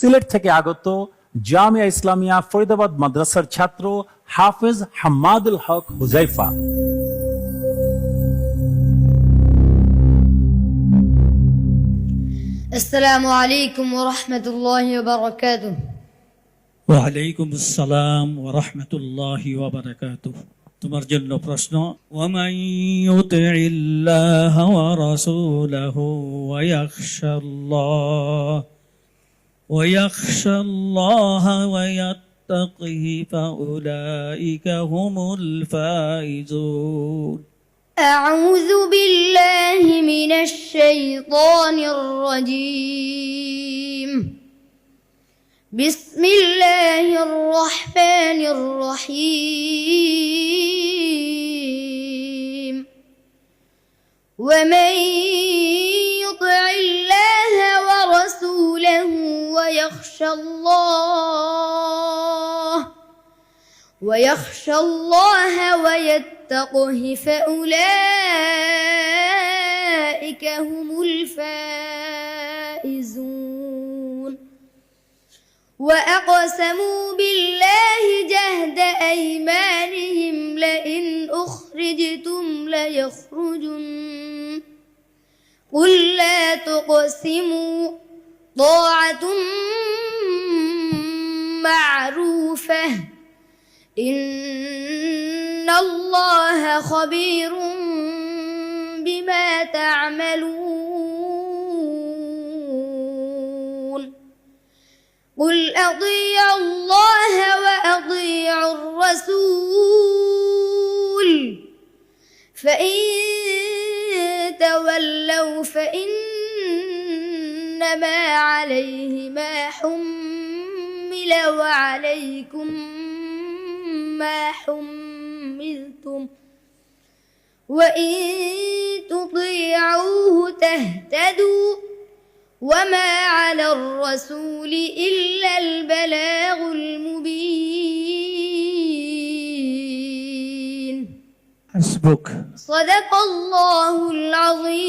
সিলেট থেকে আগত জামিয়া ইসলামিয়া ফরিদাবাদ মাদ্রাসার ছাত্র হাফেজ হাম্মাদুল হক হুজাইফা। আসসালামু আলাইকুম ওয়া রাহমাতুল্লাহি ওয়া বারাকাতুহু। ওয়ালাইকুম আসসালাম ওয়া রাহমাতুল্লাহি ওয়া বারাকাতুহু। তোমার জন্য প্রশ্ন, ওয়ামান ইউতিইল্লাহ ওয়া রাসূলাহু ওয়া ইয়াখশাল্লাহ ওয়া ইয়াত্তাকিহি ফাউলাইকা হুমুল ফাইজুন। أعوذ بالله من الشيطان الرجيم. بسم الله الرحمن الرحيم. ومن يطع الله ورسوله ويخشى الله ويتقه فأولئك هم الفائزون. وأقسموا بالله جهد أيمانهم لئن أخرجتم ليخرجن قل لا تقسموا طاعة معروفة إن الله خبير بما تعملون. قل أطيعوا الله وأطيعوا الرسول فإن تولوا فإنما عليه ما حمل وعليكم ما حملتم وإن تطيعوه تهتدوا وما على الرسول إلا البلاغ المبين. হাসবুক। صدق الله العظيم.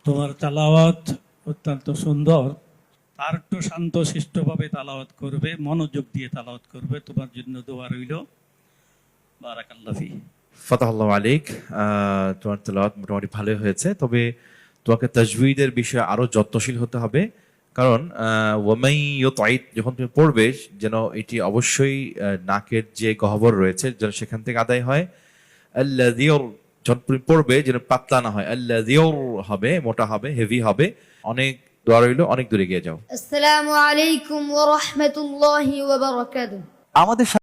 তোমার তেলাওয়াত অত্যন্ত সুন্দর, আর একটু শান্ত শিষ্টভাবে তালাওয়াত করবে, মনোযোগ দিয়ে তালাওয়াত করবে। তোমার জন্য দোয়া রইল। বারাকাল্লাহু ফি। ফাতাহাল্লাহু আলাইক। তোমার তেলাওয়াত মোটামুটি ভালোই হয়েছে, তবে তোমাকে তাজউইদের বিষয়ে আরো যত্নশীল হতে হবে। কারণ ওয়ামাই ইউতাইদ যখন তুমি পড়বে, যেন এটি অবশ্যই নাকের যে গহ্বর রয়েছে যেন সেখান থেকে আদায় হয়। আল্লাযীর যখন তুমি পড়বে যেন পাতলা না হয়, আল্লাযীর হবে, মোটা হবে, হেভি হবে। অনেক দোয়া রইল, অনেক দূরে গিয়ে যাও। আসসালামু আলাইকুম ওয়া রাহমাতুল্লাহি ওয়া বারাকাতুহু। আমাদের